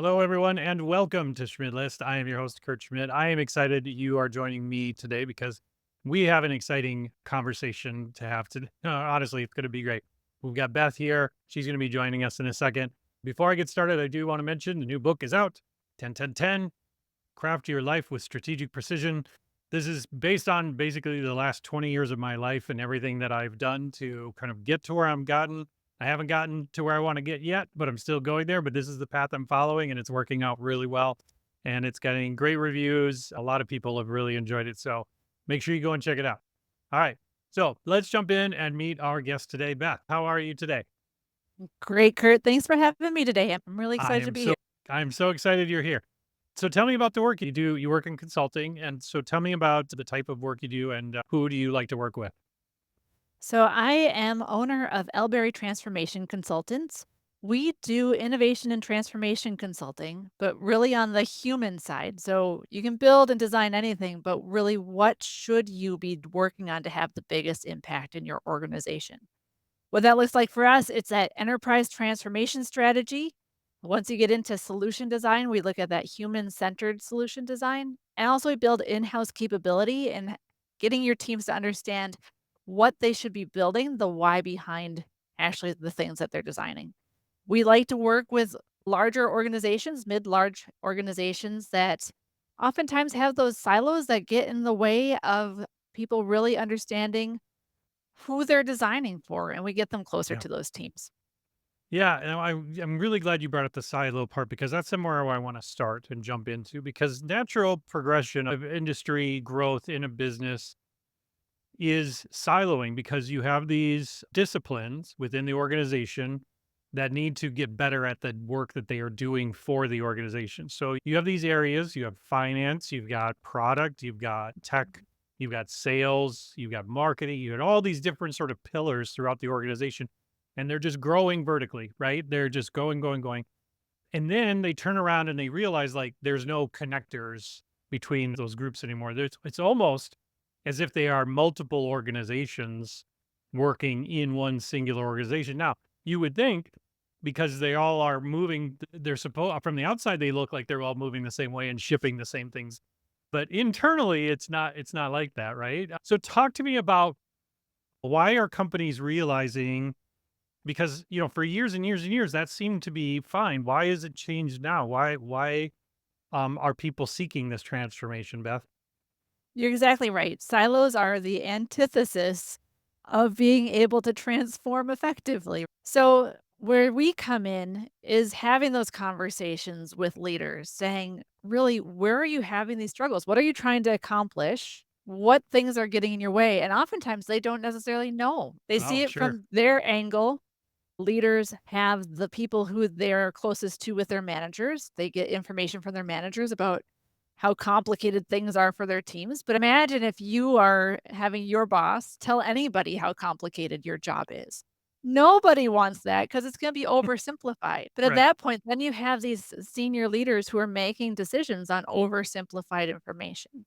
Hello, everyone, and welcome to Schmidt List. I am your host, Kurt Schmidt. I am excited you are joining me today because we have an exciting conversation to have today. Honestly, it's going to be great. We've got Beth here. She's going to be joining us in a second. Before I get started, I do want to mention the new book is out, 10-10-10, Craft Your Life with Strategic Precision. This is based on basically the last 20 years of my life and everything that I've done to kind of get to where I'm gotten. I haven't gotten to where I want to get yet, but I'm still going there. But this is the path I'm following, and it's working out really well. And it's getting great reviews. A lot of people have really enjoyed it. So make sure you go and check it out. All right. So let's jump in and meet our guest today. Beth, how are you today? Great, Kurt. Thanks for having me today. I'm really I excited to am be so here. I'm so excited you're here. So tell me about the work you do. You work in consulting, and so tell me about the type of work you do and who do you like to work with? So, I am owner of Elberry Transformation Consultants. We do innovation and transformation consulting, but really on the human side. So, you can build and design anything, but really, what should you be working on to have the biggest impact in your organization? What that looks like for us, it's that enterprise transformation strategy. Once you get into solution design, we look at that human centered solution design. And also, we build in house capability and getting your teams to understand what they should be building, the why behind actually the things that they're designing. We like to work with larger organizations, mid large organizations that oftentimes have those silos that get in the way of people really understanding who they're designing for, and we get them closer Yeah. to those teams. Yeah, and I'm really glad you brought up the silo part because that's somewhere where I want to start and jump into because natural progression of industry growth in a business is siloing because you have these disciplines within the organization that need to get better at the work that they are doing for the organization. So you have these areas, you have finance, you've got product, you've got tech, you've got sales, you've got marketing, you have all these different sort of pillars throughout the organization. And they're just growing vertically, right? They're just going, going, going. And then they turn around and they realize like there's no connectors between those groups anymore. It's almost as if they are multiple organizations working in one singular organization. Now, you would think because they all are moving, they're supposed from the outside, they look like they're all moving the same way and shipping the same things. But internally, it's not like that, right? So talk to me about why are companies realizing because, for years and years and years, that seemed to be fine. Why is it changed now? Why are people seeking this transformation, Beth? You're exactly right. Silos are the antithesis of being able to transform effectively. So, where we come in is having those conversations with leaders saying, really, where are you having these struggles? What are you trying to accomplish? What things are getting in your way? And oftentimes they don't necessarily know. They Oh, see it sure. from their angle. Leaders have the people who they're closest to with their managers. They get information from their managers about how complicated things are for their teams. But imagine if you are having your boss tell anybody how complicated your job is. Nobody wants that because it's going to be oversimplified. But at Right. that point, then you have these senior leaders who are making decisions on oversimplified information.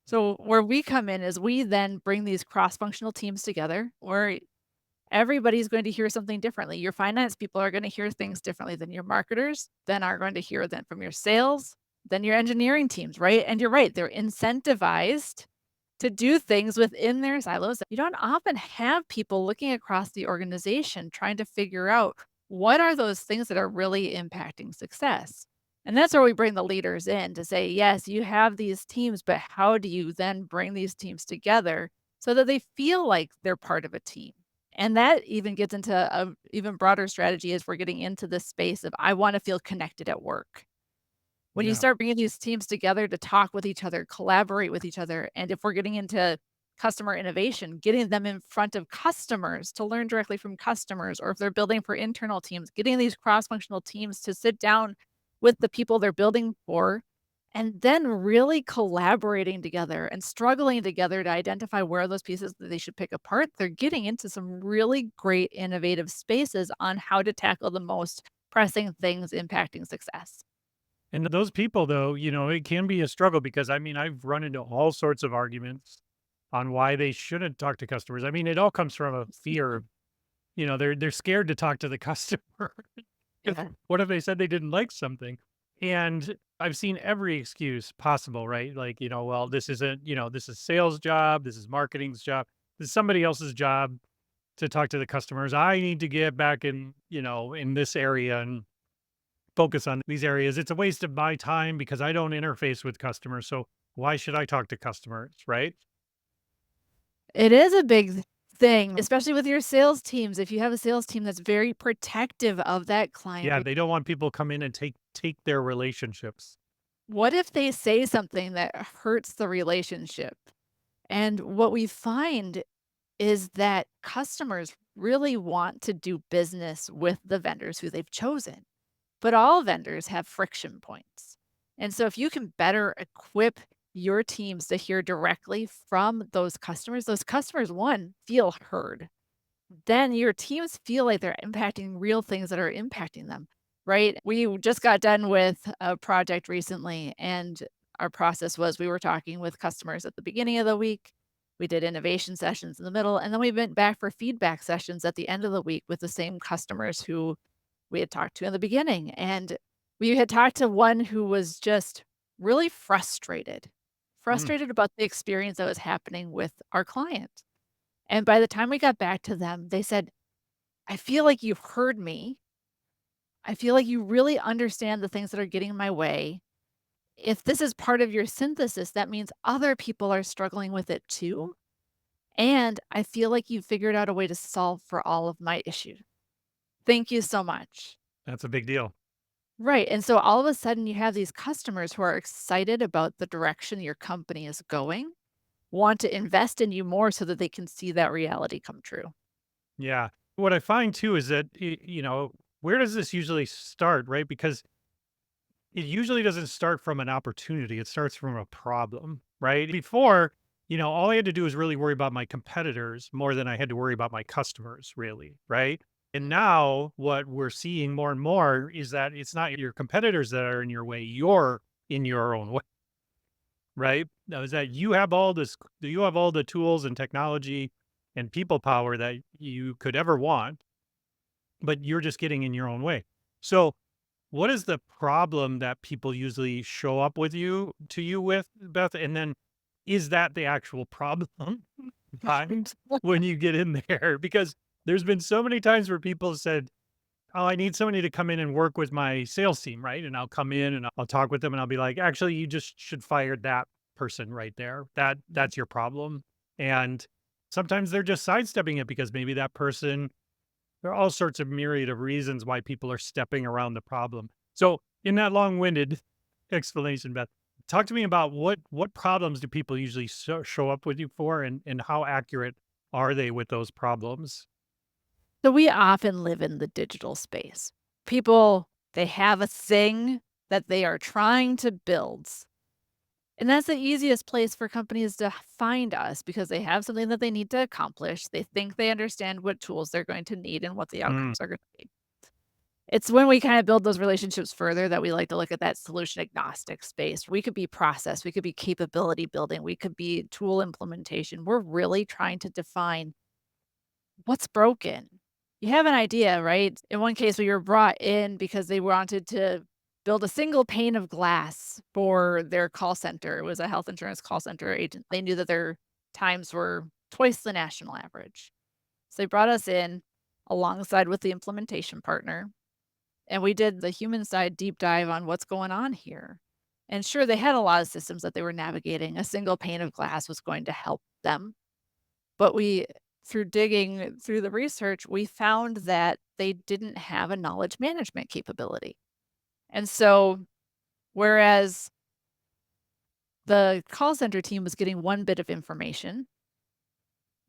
So, where we come in is we then bring these cross functional teams together where everybody's going to hear something differently. Your finance people are going to hear things differently than your marketers, then are going to hear that from your sales, then your engineering teams, right? And you're right, they're incentivized to do things within their silos. You don't often have people looking across the organization trying to figure out what are those things that are really impacting success. And that's where we bring the leaders in to say, yes, you have these teams, but how do you then bring these teams together so that they feel like they're part of a team? And that even gets into a even broader strategy as we're getting into this space of I want to feel connected at work. When you Yeah. start bringing these teams together to talk with each other, collaborate with each other, and if we're getting into customer innovation, getting them in front of customers to learn directly from customers, or if they're building for internal teams, getting these cross-functional teams to sit down with the people they're building for, and then really collaborating together and struggling together to identify where are those pieces that they should pick apart. They're getting into some really great innovative spaces on how to tackle the most pressing things impacting success. And those people, though, it can be a struggle because I mean, I've run into all sorts of arguments on why they shouldn't talk to customers. I mean, it all comes from a fear of, they're scared to talk to the customer. Yeah. What if they said they didn't like something? And I've seen every excuse possible, right? Like, well, this isn't, this is sales job, this is marketing's job, this is somebody else's job to talk to the customers. I need to get back in, in this area and focus on these areas. It's a waste of my time because I don't interface with customers. So why should I talk to customers, right? It is a big thing, especially with your sales teams. If you have a sales team that's very protective of that client, Yeah, they don't want people come in and take their relationships. what if they say something that hurts the relationship? And what we find is that customers really want to do business with the vendors who they've chosen, but all vendors have friction points. And so if you can better equip your teams to hear directly from those customers, one, feel heard. Then your teams feel like they're impacting real things that are impacting them, right? We just got done with a project recently, and our process was we were talking with customers at the beginning of the week. We did innovation sessions in the middle, and then we went back for feedback sessions at the end of the week with the same customers who we had talked to in the beginning. And we had talked to one who was just really Mm. frustrated about the experience that was happening with our client. And by the time we got back to them, they said, I feel like you've heard me. I feel like you really understand the things that are getting in my way. If this is part of your synthesis, that means other people are struggling with it too. And I feel like you figured out a way to solve for all of my issues. Thank you so much. That's a big deal. Right. And so all of a sudden, you have these customers who are excited about the direction your company is going, want to invest in you more so that they can see that reality come true. Yeah. What I find too is that, where does this usually start, right? Because it usually doesn't start from an opportunity. It starts from a problem, right? Before, all I had to do was really worry about my competitors more than I had to worry about my customers, really, right? And now what we're seeing more and more is that it's not your competitors that are in your way, you're in your own way, right? Now, is that you have all the tools and technology and people power that you could ever want, but you're just getting in your own way. So what is the problem that people usually show up with you with, Beth? And then is that the actual problem times when you get in there? Because there's been so many times where people said, "Oh, I need somebody to come in and work with my sales team," right? And I'll come in and I'll talk with them and I'll be like, "Actually, you just should fire that person right there. That's your problem." And sometimes they're just sidestepping it because maybe that person there are all sorts of myriad of reasons why people are stepping around the problem. So, in that long-winded explanation, Beth, talk to me about what problems do people usually show up with you for, and how accurate are they with those problems? So we often live in the digital space. People, they have a thing that they are trying to build. And that's the easiest place for companies to find us because they have something that they need to accomplish. They think they understand what tools they're going to need and what the Mm, outcomes are going to be. It's when we kind of build those relationships further that we like to look at that solution agnostic space. We could be process, we could be capability building, we could be tool implementation. We're really trying to define what's broken. You have an idea, right? In one case, we were brought in because they wanted to build a single pane of glass for their call center. It was a health insurance call center agent. They knew that their times were twice the national average. So they brought us in alongside with the implementation partner, and we did the human side deep dive on what's going on here. And sure, they had a lot of systems that they were navigating. A single pane of glass was going to help them. But we through digging through the research, we found that they didn't have a knowledge management capability. And so, whereas the call center team was getting one bit of information,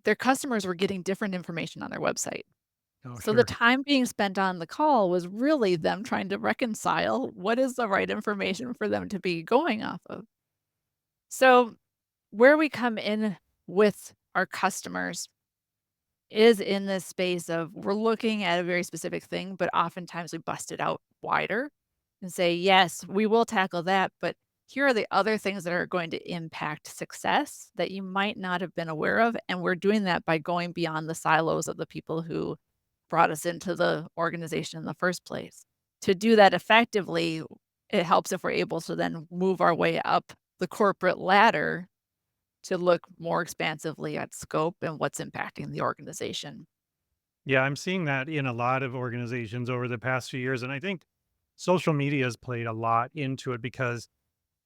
their customers were getting different information on their website. oh, So the sure. time being spent on the call was really them trying to reconcile what is the right information for them to be going off of. So, where we come in with our customers is in this space of we're looking at a very specific thing, but oftentimes we bust it out wider and say, yes, we will tackle that, but here are the other things that are going to impact success that you might not have been aware of. And we're doing that by going beyond the silos of the people who brought us into the organization in the first place. to do that effectively, it helps if we're able to then move our way up the corporate ladder to look more expansively at scope and what's impacting the organization. Yeah, I'm seeing that in a lot of organizations over the past few years. And I think social media has played a lot into it because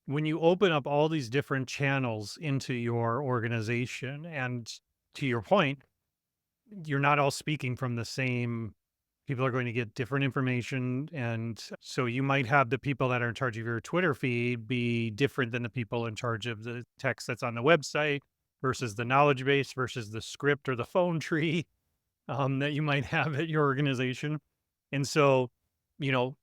when you open up all these different channels into your organization, and to your point, you're not all speaking from the same people are going to get different information. And so you might have the people that are in charge of your Twitter feed be different than the people in charge of the text that's on the website versus the knowledge base versus the script or the phone tree that you might have at your organization. And so, you know,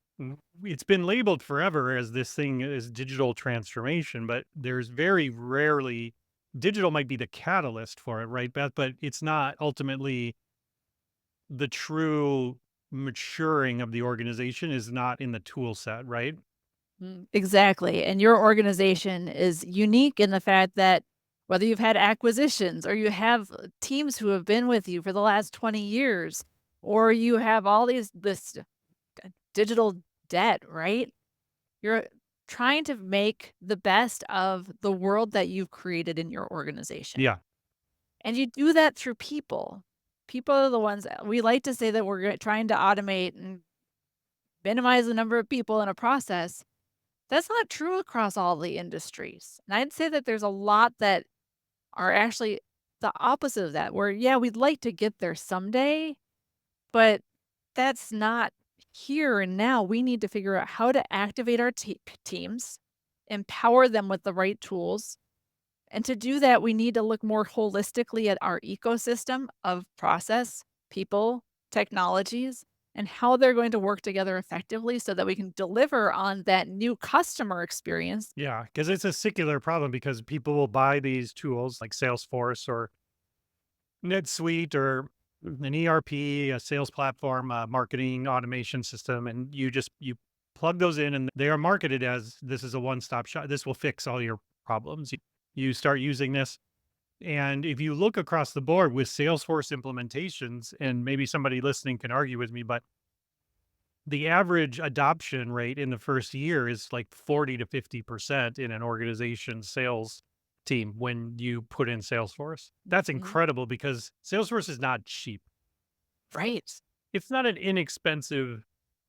it's been labeled forever as this thing is digital transformation, but there's very rarely digital might be the catalyst for it, right, Beth? But it's not ultimately the true maturing of the organization is not in the tool set, right? Exactly, and your organization is unique in the fact that whether you've had acquisitions or you have teams who have been with you for the last 20 years, or you have all this digital debt, right? You're trying to make the best of the world that you've created in your organization. Yeah. And you do that through people. People are the ones we like to say that we're trying to automate and minimize the number of people in a process. That's not true across all the industries. And I'd say that there's a lot that are actually the opposite of that, where, yeah, we'd like to get there someday, but that's not here and now. We need to figure out how to activate our teams, empower them with the right tools. And to do that, we need to look more holistically at our ecosystem of process, people, technologies, and how they're going to work together effectively so that we can deliver on that new customer experience. Yeah. Cause it's a secular problem because people will buy these tools like Salesforce or NetSuite or an ERP, a sales platform, a marketing automation system, and you plug those in, and they are marketed as this is a one-stop shop. This will fix all your problems. You start using this, and if you look across the board with Salesforce implementations, and maybe somebody listening can argue with me, but the average adoption rate in the first year is like 40 to 50% in an organization's sales team when you put in Salesforce. That's Mhm. incredible because Salesforce is not cheap. Right. It's not an inexpensive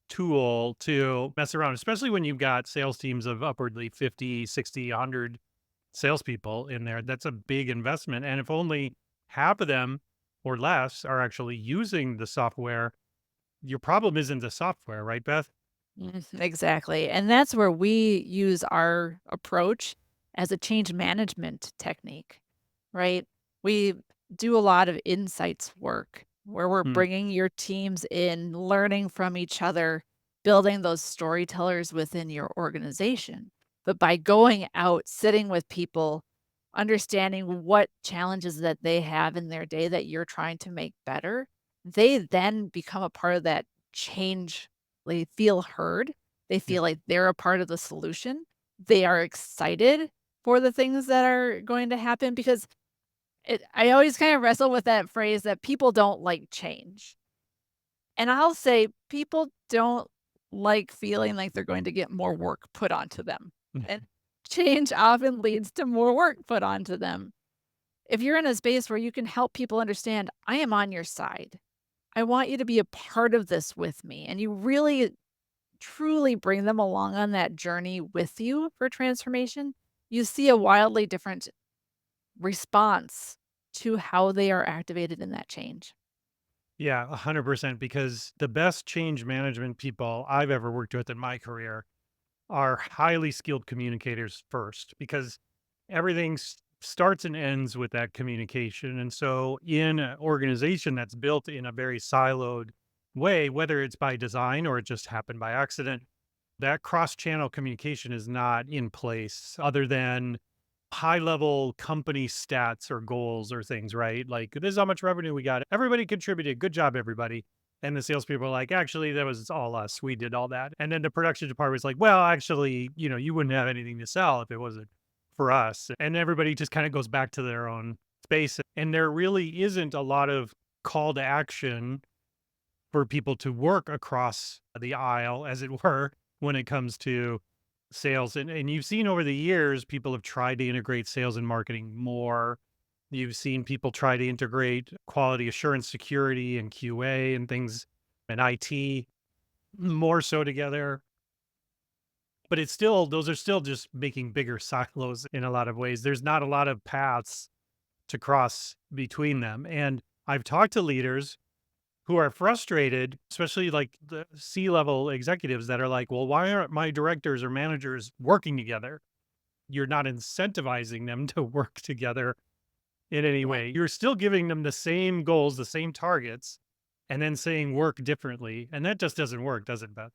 tool to mess around, especially when you've got sales teams of upwardly 50, 60, 100 salespeople in there. That's a big investment. And if only half of them or less are actually using the software, your problem isn't the software, right, Beth? Exactly. And that's where we use our approach as a change management technique, right? We do a lot of insights work where we're Hmm. bringing your teams in, learning from each other, building those storytellers within your organization. But by going out, sitting with people, understanding what challenges that they have in their day that you're trying to make better, they then become a part of that change. They feel heard. They Yeah. feel like they're a part of the solution. They are excited for the things that are going to happen because I always kind of wrestle with that phrase that people don't like change. And I'll say people don't like feeling like they're going to get more work put onto them. And change often leads to more work put onto them. If you're in a space where you can help people understand, I am on your side. I want you to be a part of this with me. And you really truly bring them along on that journey with you for transformation, you see a wildly different response to how they are activated in that change. Yeah, 100%. Because the best change management people I've ever worked with in my career are highly skilled communicators first, because everything starts and ends with that communication. And so, in an organization that's built in a very siloed way, whether it's by design or it just happened by accident, that cross channel communication is not in place other than high level company stats or goals or things, right? Like, this is how much revenue we got. Everybody contributed. Good job, everybody. And the salespeople are like, actually, that was all us. We did all that. And then the production department was like, well, actually, you wouldn't have anything to sell if it wasn't for us. And everybody just kind of goes back to their own space. And there really isn't a lot of call to action for people to work across the aisle, as it were, when it comes to sales. And you've seen over the years, people have tried to integrate sales and marketing more. You've seen people try to integrate quality assurance, security, and QA and things and IT more so together. But it's still, those are still just making bigger silos in a lot of ways. There's not a lot of paths to cross between them. And I've talked to leaders who are frustrated, especially like the C-level executives that are like, well, why aren't my directors or managers working together? You're not incentivizing them to work together in any Yeah. way. You're still giving them the same goals, the same targets, and then saying work differently. And that just doesn't work, does it, Beth?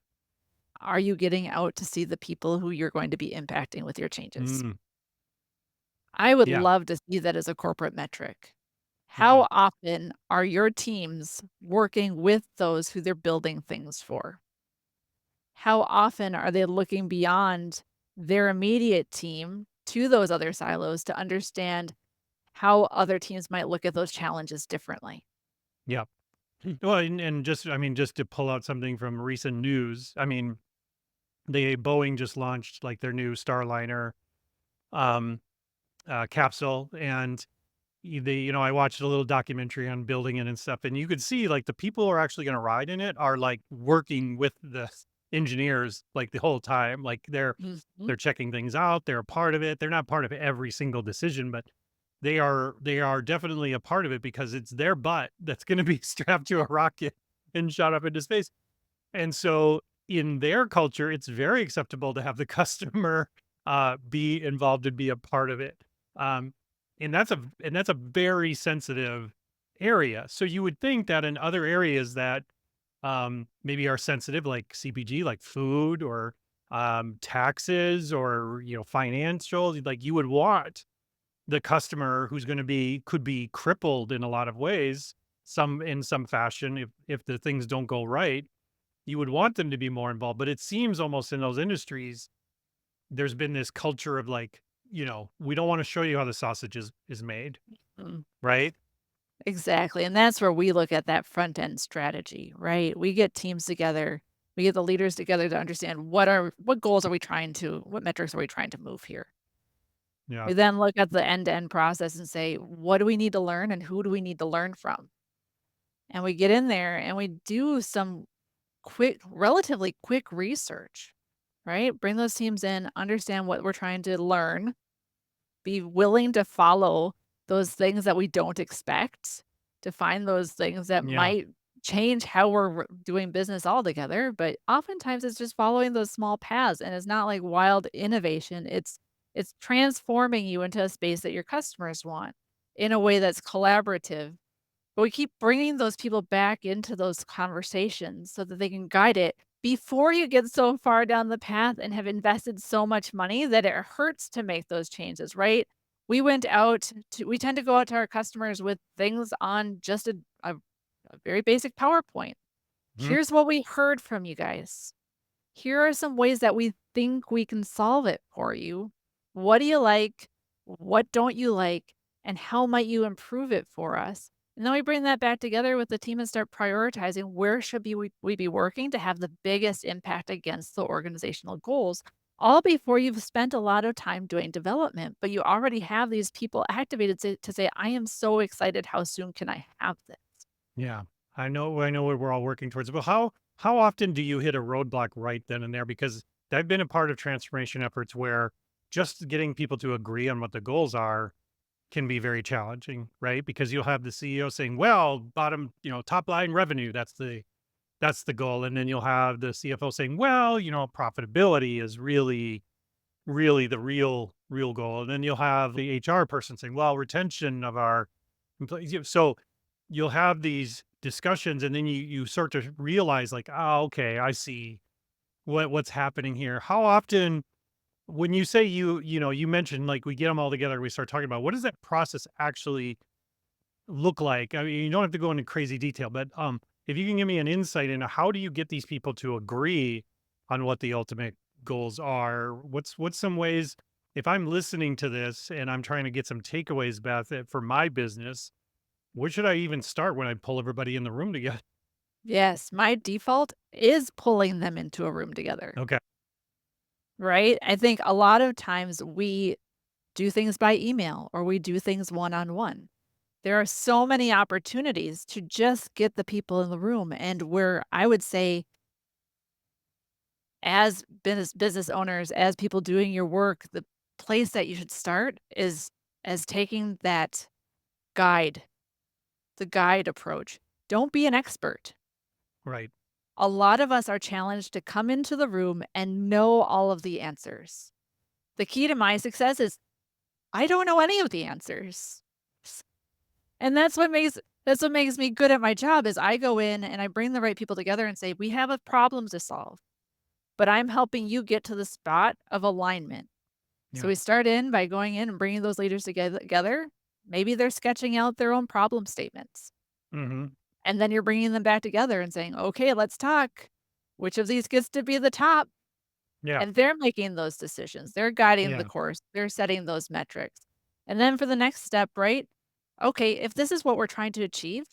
Are you getting out to see the people who you're going to be impacting with your changes? Mm, I would yeah. love to see that as a corporate metric. Yeah. How often are your teams working with those who they're building things for? How often are they looking beyond their immediate team to those other silos to understand how other teams might look at those challenges differently? Yeah. Well, and just, I mean, just to pull out something from recent news, I mean, the Boeing just launched like their new starliner um, capsule, and I watched a little documentary on building it and stuff, and you could see like the people who are actually going to ride in it are like working with the engineers like the whole time. Like Mhm. they're checking things out. They're a part of it. They're not part of every single decision, but they are definitely a part of it because it's their butt that's going to be strapped to a rocket and shot up into space. And so in their culture, it's very acceptable to have the customer be involved and be a part of it. Um, and that's a very sensitive area. So you would think that in other areas that maybe are sensitive, like CPG, like food or taxes or financial, like you would want the customer who's going to be could be crippled in a lot of ways, some in some fashion if the things don't go right, you would want them to be more involved. But it seems almost in those industries, there's been this culture of like, we don't want to show you how the sausage is made, Mm. right? Exactly, and that's where we look at that front end strategy, right? We get teams together, we get the leaders together to understand what goals are we trying to what metrics are we trying to move here? Yeah. We then look at the end-to-end process and say, what do we need to learn and who do we need to learn from? And we get in there and we do some relatively quick research, right? Bring those teams in, understand what we're trying to learn, be willing to follow those things that we don't expect, to find those things that Yeah. might change how we're doing business altogether. But oftentimes it's just following those small paths and it's not like wild innovation. It's transforming you into a space that your customers want in a way that's collaborative, but we keep bringing those people back into those conversations so that they can guide it before you get so far down the path and have invested so much money that it hurts to make those changes, right? We tend to go out to our customers with things on just a very basic PowerPoint. Mhm. Here's what we heard from you guys. Here are some ways that we think we can solve it for you. What do you like? What don't you like? And how might you improve it for us? And then we bring that back together with the team and start prioritizing where should we be working to have the biggest impact against the organizational goals, all before you've spent a lot of time doing development. But you already have these people activated to say, I am so excited. How soon can I have this? Yeah. I know what we're all working towards. But how often do you hit a roadblock right then and there? Because I've been a part of transformation efforts where just getting people to agree on what the goals are can be very challenging, right? Because you'll have the CEO saying, well, bottom, top line revenue, that's the goal. And then you'll have the CFO saying, well, profitability is really the real goal. And then you'll have the HR person saying, well, retention of our employees. So you'll have these discussions and then you start to realize like, oh, okay, I see what's happening here. How often when you say you mentioned like we get them all together, we start talking about what does that process actually look like? I mean, you don't have to go into crazy detail, but if you can give me an insight into how do you get these people to agree on what the ultimate goals are? What's some ways if I'm listening to this and I'm trying to get some takeaways, Beth, for my business, where should I even start when I pull everybody in the room together? Yes, my default is pulling them into a room together, Okay. right? I think a lot of times we do things by email or we do things one-on-one. There are so many opportunities to just get the people in the room, and where I would say as business owners, as people doing your work, the place that you should start is as taking that guide, the guide approach. Don't be an expert. Right. A lot of us are challenged to come into the room and know all of the answers. The key to my success is I don't know any of the answers. S- And that's what makes me good at my job is I go in and I bring the right people together and say, "We have a problem to solve, but I'm helping you get to the spot of alignment." So Yeah. we start in by going in and bringing those leaders together. Maybe they're sketching out their own problem statements. Mhm. And then you're bringing them back together and saying, "Okay, let's talk. Which of these gets to be the top?" Yeah. And they're making those decisions. They're guiding the Yeah. course. They're setting those metrics. And then for the next step, right? Okay, if this is what we're trying to achieve,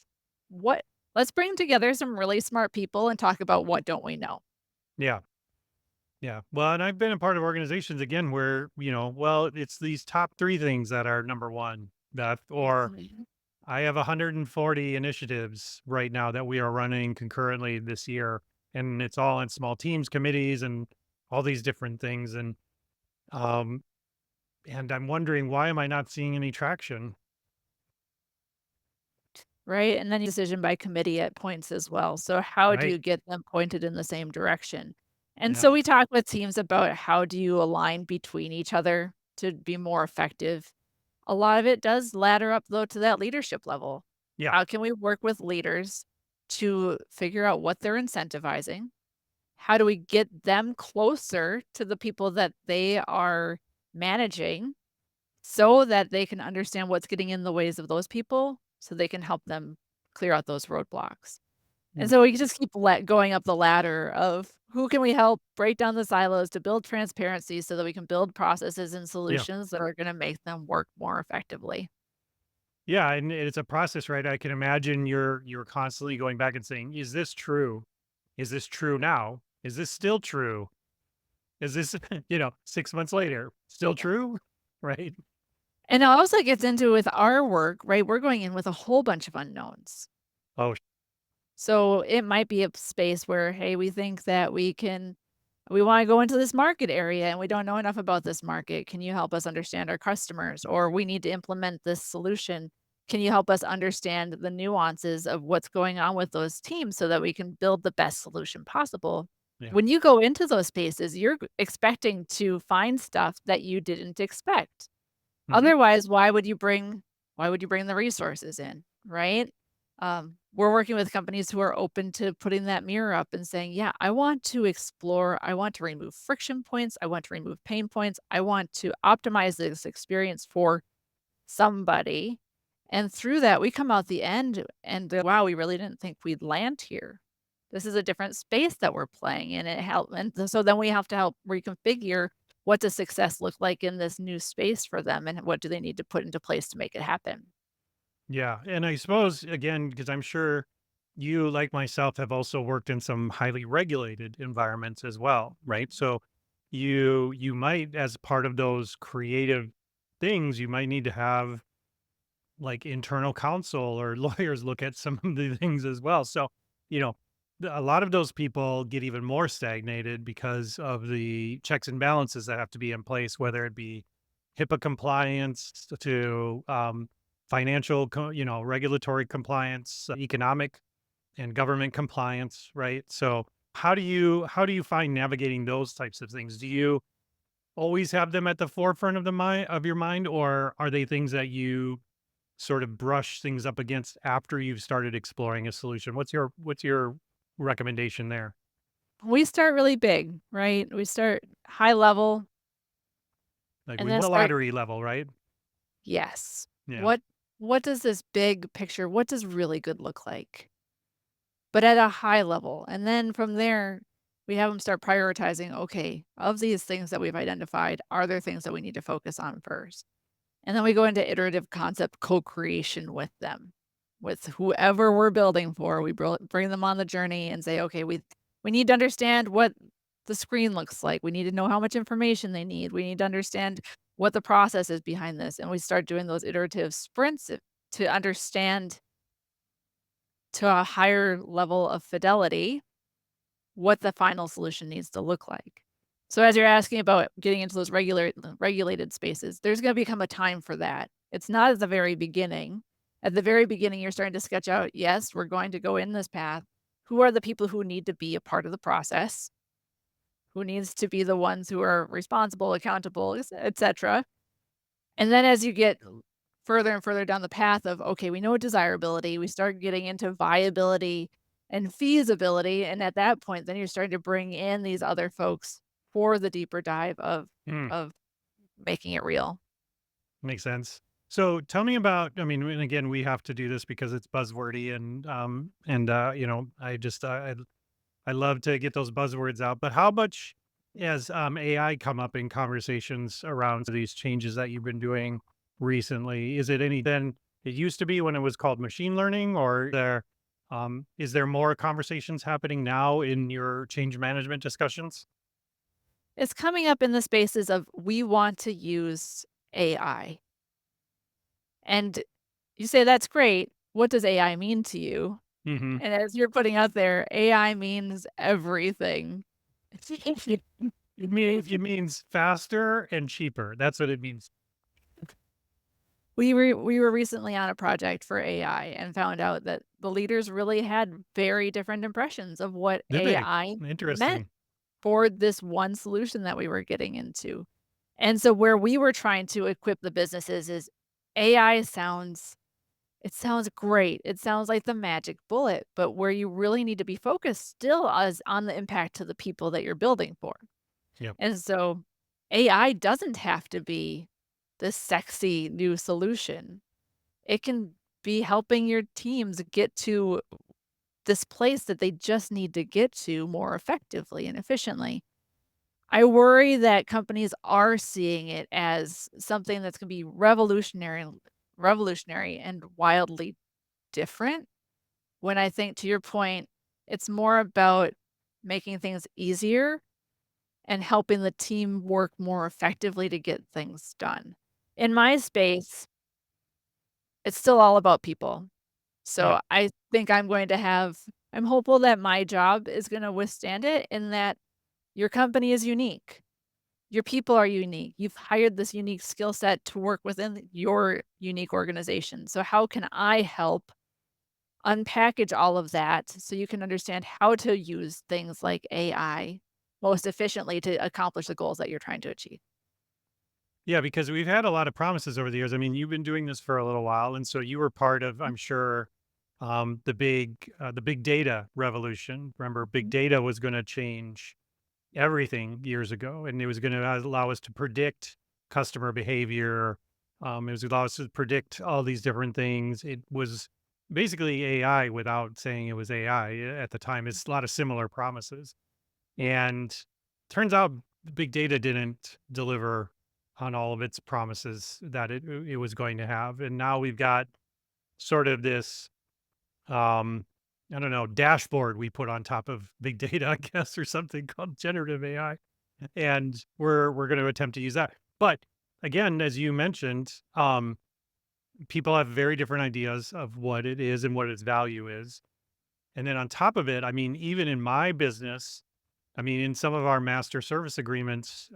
what let's bring together some really smart people and talk about what don't we know. Yeah. Yeah. Well, and I've been a part of organizations again where, well, it's these top 3 things that are number 1, Beth, or Mhm. I have 140 initiatives right now that we are running concurrently this year, and it's all in small teams, committees, and all these different things. Um, and I'm wondering, why am I not seeing any traction? Right? And then decision by committee at points as well. So how do Right. you get them pointed in the same direction? And Yeah. so we talk with teams about how do you align between each other to be more effective. A lot of it does ladder up though to that leadership level. Yeah. How can we work with leaders to figure out what they're incentivizing? How do we get them closer to the people that they are managing so that they can understand what's getting in the ways of those people so they can help them clear out those roadblocks. And Mm. so we can just keep going up the ladder of who can we help break down the silos to build transparency so that we can build processes and Yeah. solutions that are going to make them work more effectively. Yeah, and it's a process, right? I can imagine you're constantly going back and saying, "Is this true? Is this true now? Is this still true? Is this, 6 months later, still true?" Right? And it also gets into with our work, right? We're going in with a whole bunch of unknowns. Oh, So it might be a space where, hey, we think that we want to go into this market area and we don't know enough about this market. Can you help us understand our customers? Or we need to implement this solution. Can you help us understand the nuances of what's going on with those teams so that we can build the best solution possible? yeah. When you go into those spaces, you're expecting to find stuff that you didn't expect. Mhm. Otherwise, why would you bring the resources in, right? We're working with companies who are open to putting that mirror up and saying, "Yeah, I want to explore, I want to remove friction points, I want to remove pain points, I want to optimize this experience for somebody." And through that, we come out the end and wow, we really didn't think we'd land here. This is a different space that we're playing in. So then we have to help reconfigure what does success look like in this new space for them and what do they need to put into place to make it happen. Yeah, and I suppose, again, because I'm sure you, like myself, have also worked in some highly regulated environments as well, right? So you might, as part of those creative things, you might need to have like internal counsel or lawyers look at some of the things as well. So, you know, a lot of those people get even more stagnated because of the checks and balances that have to be in place, whether it be HIPAA compliance to financial, regulatory compliance, economic and government compliance, right? So, how do you find navigating those types of things? Do you always have them at the forefront of your mind, or are they things that you sort of brush things up against after you've started exploring a solution? What's your recommendation there? We start really big, right? We start high level Like and we then want a start lottery level, right? yes. Yeah. What does this big picture, what does really good look like? But at a high level. And then from there, we have them start prioritizing, okay, of these things that we've identified, are there things that we need to focus on first? And then we go into iterative concept co-creation with them. with whoever we're building for. We bring them on the journey and say, okay, we need to understand what the screen looks like. We need to know how much information they need. We need to understand what the process is behind this. And we start doing those iterative sprints to understand to a higher level of fidelity what the final solution needs to look like. So as you're asking about getting into those regulated spaces, there's going to become a time for that. It's not at the very beginning. At the very beginning, you're starting to sketch out, yes, we're going to go in this path. Who are the people who need to be a part of the process? Who needs to be the ones who are responsible, accountable, etc. And then as you get further and further down the path of, okay, we know desirability, we start getting into viability and feasibility. And at that point, then you're starting to bring in these other folks for the deeper dive Hmm. of making it real. Makes sense. So tell me about, I mean, and again, we have to do this because it's buzzwordy I love to get those buzzwords out, but how much has AI come up in conversations around these changes that you've been doing recently? Is it any than it used to be when it was called machine learning, or is there more conversations happening now in your change management discussions? It's coming up in the spaces of we want to use AI. And you say, that's great. What does AI mean to you? Hmm. And as you're putting out there, AI means everything. It means faster and cheaper. That's what it means. We were recently on a project for AI and found out that the leaders really had very different impressions of what Did they? AI meant Interesting. for this one solution that we were getting into. And so where we were trying to equip the businesses is AI sounds great. It sounds like the magic bullet, but where you really need to be focused still is on the impact to the people that you're building for. Yep. And so AI doesn't have to be this sexy new solution. It can be helping your teams get to this place that they just need to get to more effectively and efficiently. I worry that companies are seeing it as something that's going to be revolutionary and wildly different. When I think, to your point, it's more about making things easier and helping the team work more effectively to get things done. In my space, it's still all about people. Yep. So I think I'm hopeful that my job is going to withstand it in that your company is unique. Your people are unique. You've hired this unique skill set to work within your unique organization. So how can I help unpackage all of that so you can understand how to use things like AI most efficiently to accomplish the goals that you're trying to achieve? Yeah, because we've had a lot of promises over the years. I mean, you've been doing this for a little while, and so you were part of, I'm sure, the big data revolution. Remember, big Mhm. data was going to change everything years ago, and it was going to allow us to predict customer behavior. It was allow us to predict all these different things. It was basically AI without saying it was AI at the time. It's a lot of similar promises, and turns out big data didn't deliver on all of its promises that it was going to have. And now we've got sort of this um I don't know, dashboard we put on top of big data, I guess, or something called generative AI. And we're going to attempt to use that. But again, as you mentioned, people have very different ideas of what it is and what its value is. And then on top of it, I mean, even in my business, I mean, in some of our master service agreements,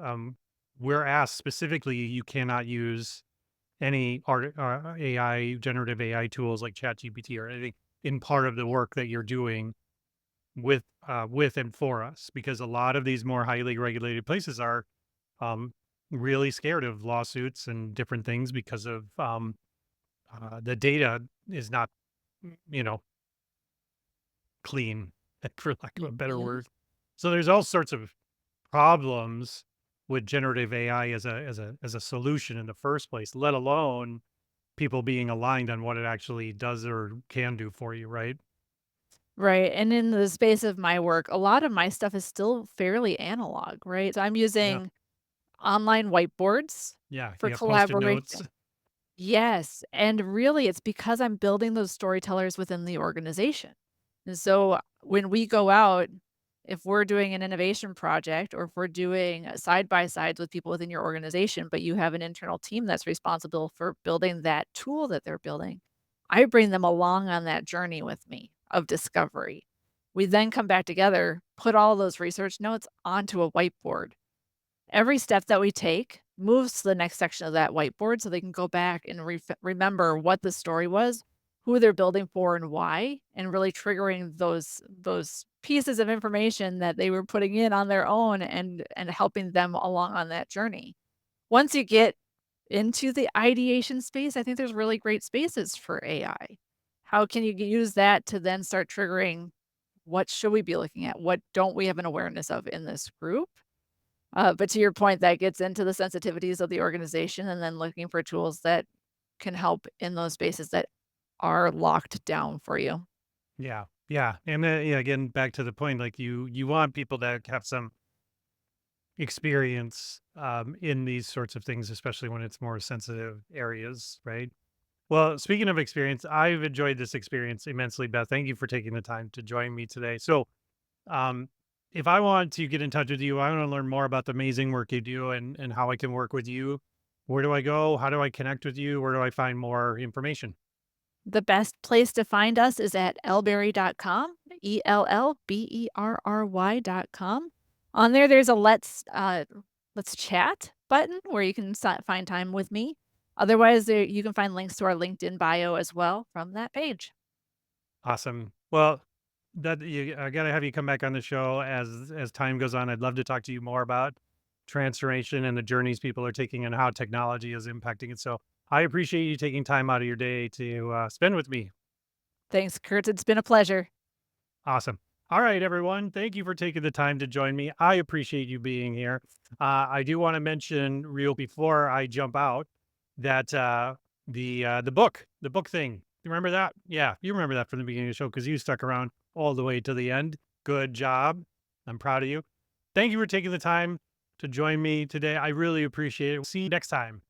we're asked specifically you cannot use any AI, generative AI tools like ChatGPT or anything in part of the work that you're doing with and for us, because a lot of these more highly regulated places are um, really scared of lawsuits and different things because of the data is not, you know, clean, for lack of a better Mhm. word. So there's all sorts of problems with generative AI as a solution in the first place, let alone people being aligned on what it actually does or can do for you, right? Right. And in the space of my work, a lot of my stuff is still fairly analog, right? So I'm Yeah. using online whiteboards Yeah. for Yeah. Post-it notes. collaboration. Yes, and really it's because I'm building those storytellers within the organization. And so when we go out, if we're doing an innovation project or if we're doing side by sides with people within your organization, but you have an internal team that's responsible for building that tool that they're building, I bring them along on that journey with me of discovery. We then come back together, put all those research notes onto a whiteboard. Every step that we take moves to the next section of that whiteboard so they can go back and remember what the story was, who they're building for and why, and really triggering those pieces of information that they were putting in on their own and helping them along on that journey. Once you get into the ideation space, I think there's really great spaces for AI. How can you use that to then start triggering what should we be looking at? What don't we have an awareness of in this group? But to your point, that gets into the sensitivities of the organization and then looking for tools that can help in those spaces that are locked down for you. Yeah. Yeah. And then, yeah, again, back to the point, like you want people that have some experience in these sorts of things, especially when it's more sensitive areas, right? Well, speaking of experience, I've enjoyed this experience immensely, Beth. Thank you for taking the time to join me today. So, um, if I want to get in touch with you, I want to learn more about the amazing work you do and how I can work with you. Where do I go? How do I connect with you? Where do I find more information? The best place to find us is at elberry.com, ELLBERRY.com. On there, there's a let's chat button where you can find time with me. Otherwise, there you can find links to our LinkedIn bio as well from that page. Awesome. Well, I gotta have you come back on the show as time goes on. I'd love to talk to you more about transformation and the journeys people are taking and how technology is impacting it. So I appreciate you taking time out of your day to spend with me. Thanks, Kurt. It's been a pleasure. Awesome. All right, everyone. Thank you for taking the time to join me. I appreciate you being here. I do want to mention real before I jump out that the book thing. You remember that? Yeah, you remember that from the beginning of the show because you stuck around all the way to the end. Good job. I'm proud of you. Thank you for taking the time to join me today. I really appreciate it. See you next time.